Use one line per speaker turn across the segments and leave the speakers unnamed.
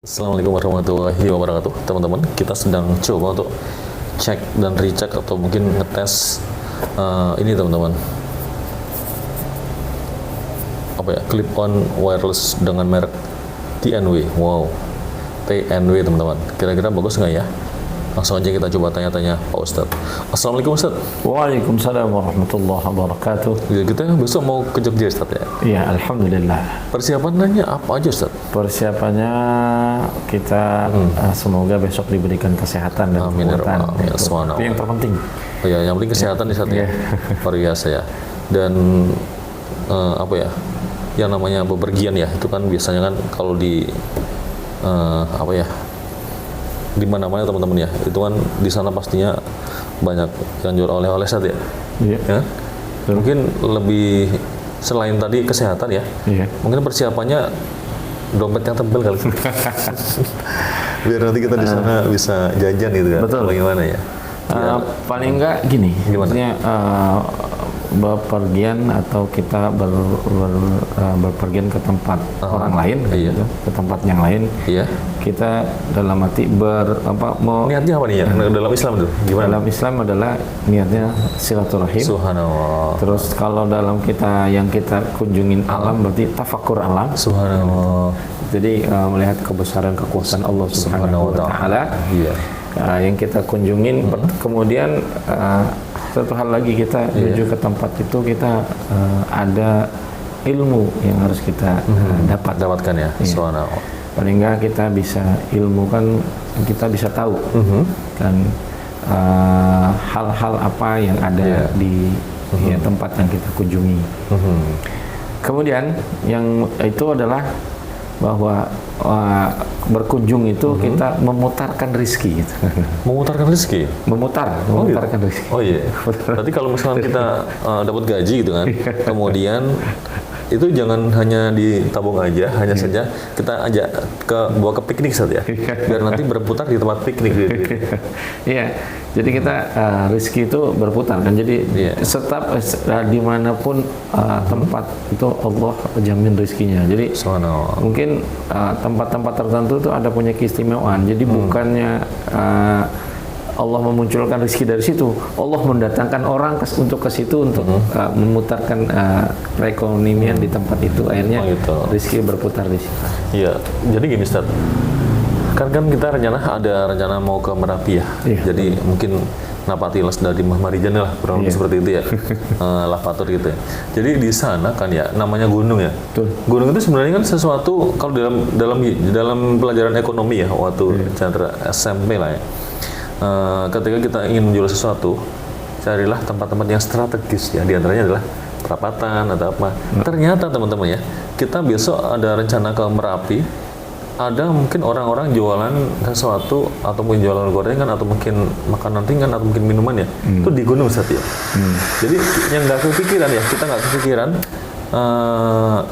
Assalamualaikum warahmatullahi wabarakatuh. Teman-teman, kita sedang coba untuk cek dan recheck atau mungkin ngetes ini teman-teman, apa ya, clip on wireless dengan merek TNW. Wow, TNW teman-teman, kira-kira bagus nggak ya? Langsung aja kita coba tanya-tanya Pak Ustadz. Assalamualaikum Ustadz.
Waalaikumsalam warahmatullahi wabarakatuh.
Ya, kita besok mau ke Jogja Ustadz ya?
Iya, alhamdulillah.
Persiapannya apa aja Ustadz?
Persiapannya kita semoga besok diberikan kesehatan dan
Amin ya
kekuatan.
Rabbal Alamin.
Itu yang terpenting.
Oh ya, yang penting kesehatan nih Ustadz ya. Luar biasa ya. Dan apa ya? Yang namanya bepergian ya, itu kan biasanya kan kalau di apa ya? Di mana-mana teman-teman ya, itu kan di sana pastinya banyak yang jual oleh-oleh Ustadz ya.
Iya.
Ya? Mungkin lebih selain tadi kesehatan ya.
Iya.
Mungkin persiapannya dompet yang tebal kali. Biar nanti kita di sana bisa jajan gitu kan.
Betul.
Bagaimana ya?
Paling enggak gini,
Gimana?
maksudnya bepergian atau kita berpergian ke tempat orang lain,
iya.
gitu, ke tempat yang lain.
Iya.
Kita dalam arti mau
Niatnya apa nih ya? Dalam Islam tuh gimana?
dalam Islam adalah niatnya silaturahim.
Subhanallah.
Terus kalau dalam yang kita kunjungin alam berarti tafakur alam.
Subhanallah.
Jadi melihat kebesaran kekuasaan Allah Subhanahu wa taala.
Iya.
Yang kita kunjungin, kemudian satu hal lagi, kita menuju ke tempat itu kita ada ilmu yang harus kita
Dapatkan ya.
Iya.
Subhanallah.
Paling enggak kita bisa ilmu, kan kita bisa tahu kan hal-hal apa yang ada di ya, tempat yang kita kunjungi. Kemudian yang itu adalah bahwa berkunjung itu kita memutarkan rizki gitu.
Memutarkan rezeki.
memutarkan rizki.
Oh iya. Berarti kalau misalnya kita dapat gaji gitu kan, kemudian itu jangan hanya ditabung aja, hanya saja kita ajak bawa ke piknik saja ya, biar nanti berputar di tempat piknik gitu.
Iya, jadi kita rizki itu berputar kan, jadi setiap dimanapun tempat itu Allah jamin rizkinya. Jadi
Subhanallah.
mungkin tempat-tempat tertentu itu ada punya keistimewaan. Jadi bukannya Allah memunculkan rezeki dari situ, Allah mendatangkan orang untuk ke situ untuk memutarkan perekonomian di tempat itu. Akhirnya rezeki berputar di situ.
Iya, jadi gini Ustaz, kan kita ada rencana mau ke Merapi ya.
Iya.
Jadi mungkin napati les dari Mahmarijan lah, kurang lebih seperti itu ya. Lavatur gitu ya. Jadi di sana kan ya namanya gunung ya.
Betul.
Gunung itu sebenarnya kan sesuatu, kalau dalam pelajaran ekonomi ya, waktu Chandra SMP lah ya. Ketika kita ingin menjual sesuatu, carilah tempat-tempat yang strategis ya, diantaranya adalah perapatan atau apa. Ternyata teman-teman ya, kita besok ada rencana ke Merapi, ada mungkin orang-orang jualan sesuatu atau mungkin jualan gorengan atau mungkin makanan ringan atau mungkin minuman ya, itu di gunung Ustaz ya. Jadi yang nggak kepikiran ya, kita nggak kepikiran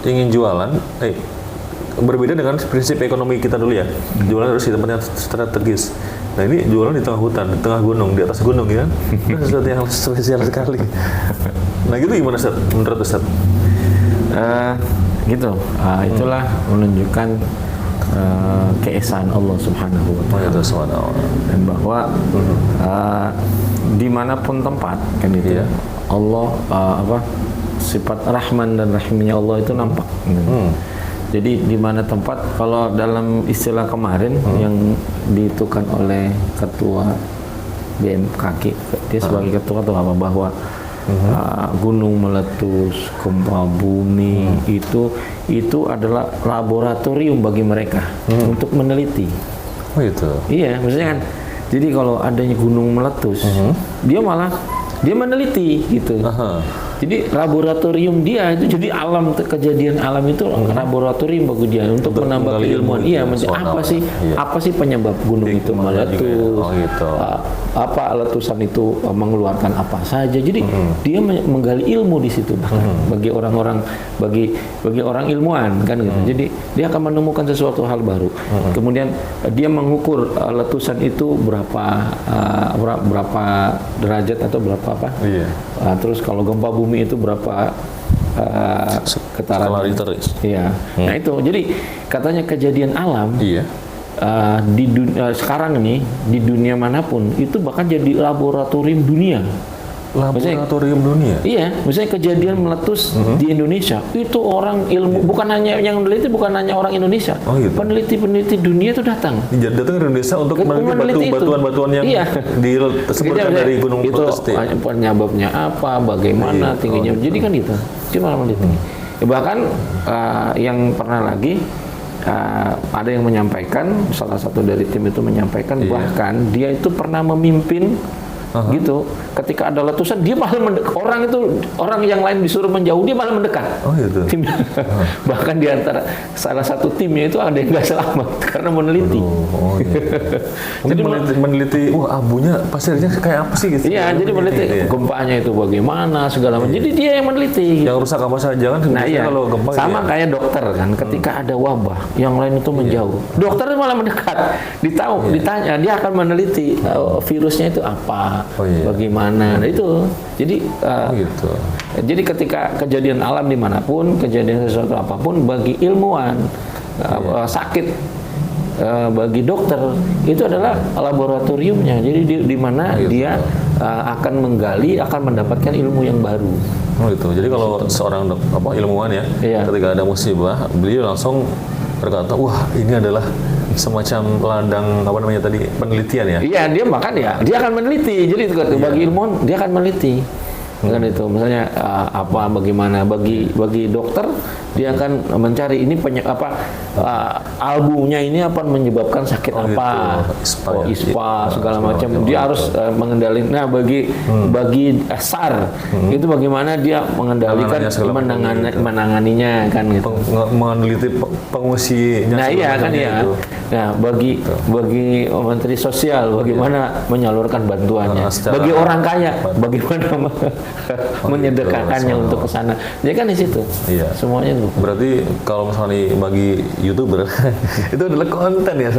ingin jualan, berbeda dengan prinsip ekonomi kita dulu ya, jualan harus di tempat yang strategis. Nah ini jualan di tengah hutan, di tengah gunung, di atas gunung ya kan, itu sesuatu yang spesial sekali. Nah gitu gimana Ustaz, menurut Ustaz?
Gitu, itulah menunjukkan keesaan Allah Subhanahu wa taala. Dan bahwa dimanapun tempat kan itu Allah sifat Rahman dan Rahimnya Allah itu nampak. Jadi di mana tempat, kalau dalam istilah kemarin yang ditukan oleh ketua BMKG, dia sebagai ketua atau apa, bahwa gunung meletus, gempa bumi itu adalah laboratorium bagi mereka untuk meneliti.
Oh itu.
Iya, maksudnya kan. Jadi kalau adanya gunung meletus, dia meneliti gitu. Jadi laboratorium dia itu, jadi kejadian alam itu laboratorium bagi dia untuk menambah keilmuan. Iya, apa sih penyebab gunung itu meletus? Apa letusan itu mengeluarkan apa saja? Jadi dia menggali ilmu di situ, bahkan bagi orang ilmuwan kan gitu. Jadi dia akan menemukan sesuatu hal baru. Kemudian dia mengukur letusan itu berapa derajat atau berapa apa? Terus kalau gempa bumi itu berapa getaran?
Skala Richter.
Iya. Nah itu, jadi katanya kejadian alam sekarang ini di dunia manapun itu bahkan jadi laboratorium dunia.
Laboratorium dunia.
Iya, misalnya kejadian meletus di Indonesia, itu orang ilmu bukan hanya yang meneliti, bukan hanya orang Indonesia,
gitu.
Peneliti-peneliti dunia itu datang
Datang ke Indonesia untuk meneliti batuan-batuan yang disebutkan dari gunung meletus.
Penyebabnya apa, bagaimana tingginya. Jadi kan gitu, cuma meneliti. Bahkan yang pernah lagi ada yang menyampaikan, salah satu dari tim itu menyampaikan bahkan dia itu pernah memimpin gitu. Ketika ada letusan dia malah orang yang lain disuruh menjauh, dia malah mendekat.
Gitu.
Bahkan di antara salah satu timnya itu ada yang nggak selamat karena meneliti.
Jadi meneliti, abunya pasirnya kayak apa sih gitu.
Iya, jadi meneliti gempanya itu bagaimana segala macam. Jadi dia yang meneliti.
Yang rusak apa saja kan?
Nah
kalau gempa
sama kayak dokter kan, ketika ada wabah, yang lain itu menjauh. Dokternya malah mendekat. Ditanya, dia akan meneliti virusnya itu apa, bagaimana. Nah itu, jadi
gitu.
Jadi ketika kejadian alam dimanapun, kejadian sesuatu apapun, bagi ilmuwan sakit, bagi dokter itu adalah laboratoriumnya. Jadi di mana dia akan menggali, akan mendapatkan ilmu yang baru.
Gitu. Jadi kalau seorang ilmuwan ketika ada musibah, beliau langsung berkata, wah ini adalah semacam ladang penelitian ya.
Iya, dia akan meneliti. Jadi bagi ilmuwan dia akan meneliti. Kan itu misalnya bagaimana bagi dokter dia akan mencari ini albunya ini apa menyebabkan sakit apa, ispa segala macam. Dia harus mengendalikan. Nah, bagi SAR itu bagaimana dia mengendalikan menanganinya kan gitu.
Meneliti pengungsinya.
Nah, iya kan ya. Nah, bagi Menteri Sosial bagaimana menyalurkan bantuannya. Bagi orang kaya bagaimana menyedekahkannya untuk ke sana. Jadi kan di situ.
Iya.
Semuanya itu.
Berarti kalau misalnya bagi YouTuber itu adalah konten ya.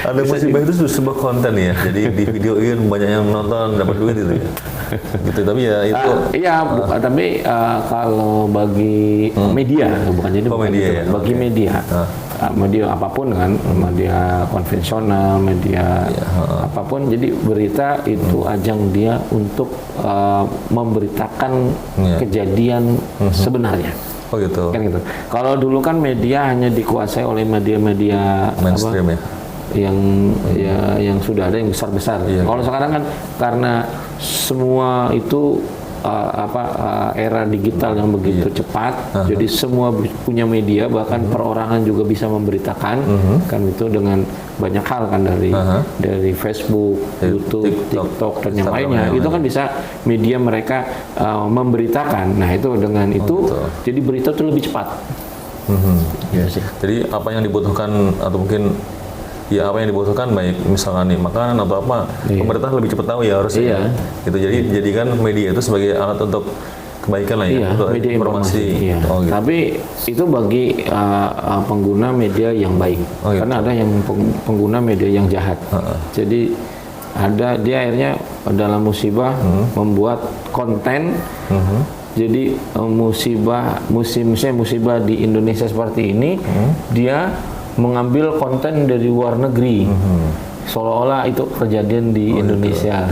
Ada musibah itu sebuah konten ya. Jadi di videoin banyak yang nonton, dapat duit itu ya. Gitu, tapi ya itu
tapi kalau bagi media bukan jadi
media ya.
Bagi media. Media apapun kan, media konvensional, media apapun, jadi berita itu ajang dia untuk memberitakan kejadian sebenarnya.
Gitu.
Kan gitu. Kalau dulu kan media hanya dikuasai oleh media-media
mainstream
yang sudah ada yang besar-besar. Kalau sekarang kan karena semua itu era digital yang begitu cepat, jadi semua punya media, bahkan perorangan juga bisa memberitakan kan itu dengan banyak hal kan dari Facebook, YouTube, TikTok dan yang lainnya. Itu kan bisa media mereka memberitakan. Nah itu dengan itu jadi berita itu lebih cepat.
Jadi apa yang dibutuhkan atau mungkin apa yang dibutuhkan, baik misalkan nih makanan atau apa, pemerintah lebih cepat tahu ya harusnya. Gitu. Jadi jadikan media itu sebagai alat untuk kebaikan lah ya, untuk
media
informasi.
Gitu. Tapi itu bagi pengguna media yang baik. Karena ada yang pengguna media yang jahat. Jadi dia akhirnya dalam musibah membuat konten. Jadi musibah di Indonesia seperti ini, dia mengambil konten dari luar negeri, seolah-olah itu kejadian di Indonesia,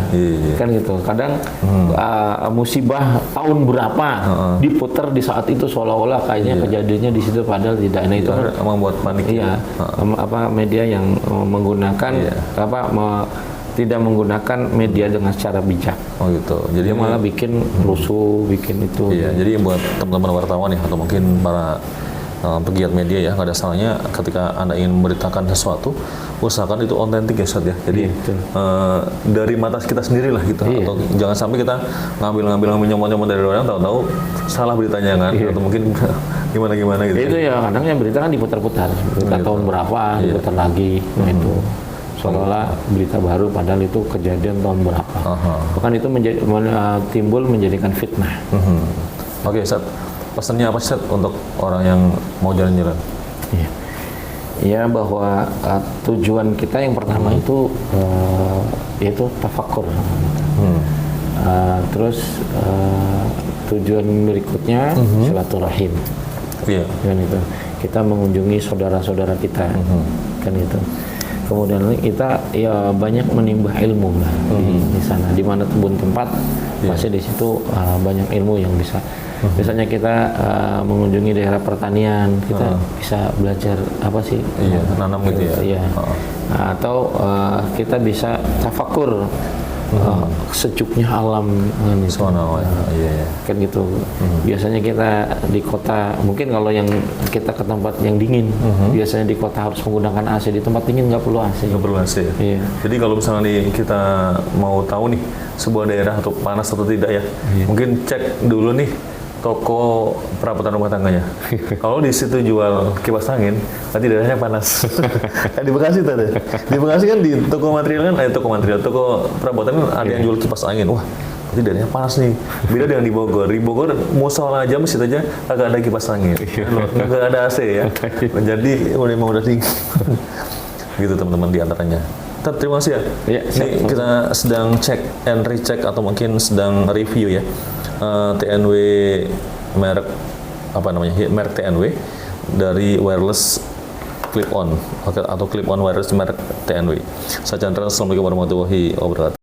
kan gitu. Kadang musibah tahun berapa diputar di saat itu seolah-olah kayaknya kejadiannya di situ, padahal tidak. Nah itu kan
membuat panik.
Media yang menggunakan tidak menggunakan media dengan secara bijak.
Gitu. Jadi
malah bikin rusuh, bikin itu.
Iya, jadi buat teman-teman wartawan ya, atau mungkin para pegiat media ya, nggak ada salahnya ketika Anda ingin memberitakan sesuatu, usahakan itu otentik ya Ustaz ya. Jadi dari mata kita sendiri lah gitu. Atau jangan sampai kita ngambil nyomot-nyomot dari orang, tahu-tahu salah beritanya kan, atau mungkin gimana gitu.
Itu ya kadangnya berita kan diputar-putar, berita tahun berapa diputar lagi, nah itu seolah-olah berita baru padahal itu kejadian tahun berapa. Bahkan itu timbul menjadikan fitnah.
Oke, Ustaz. Pesannya apa sih untuk orang yang mau jalan-jalan?
Ya bahwa tujuan kita yang pertama itu yaitu tafakur. Terus tujuan berikutnya silaturahim. Itu. kita mengunjungi saudara-saudara kita, kan gitu. Kemudian kita ya banyak menimba ilmu lah di sana, di mana pun tempat pasti di situ banyak ilmu yang bisa. Misalnya kita mengunjungi daerah pertanian, kita bisa belajar apa sih?
Nanam gitu ya.
Iya. Atau kita bisa tafakur sejuknya alam gitu. Kan gitu. Biasanya kita di kota, mungkin kalau yang kita ke tempat yang dingin, biasanya di kota harus menggunakan AC, di tempat dingin nggak perlu AC.
Nggak perlu AC ya? Iya. Jadi kalau misalnya nih kita mau tahu nih sebuah daerah atau panas atau tidak ya, mungkin cek dulu nih toko perabotan rumah tangganya. Kalau di situ jual kipas angin, nanti daerahnya panas. Di Bekasi tadi. Di Bekasi kan di toko material kan, toko perabotan kan ada yang jual kipas angin. Wah, berarti daerahnya panas nih. Beda dengan di Bogor. Di Bogor musola aja masjid aja agak ada kipas angin. Nggak ada AC ya. Jadi memang udah dingin. Gitu teman-teman di antaranya. Terima kasih ya. Ini kita sedang cek and recheck atau mungkin sedang review ya. TNW merek apa namanya? Merek TNW dari wireless clip on atau clip on wireless merek TNW. Saya Chandra, assalamualaikum warahmatullahi wabarakatuh.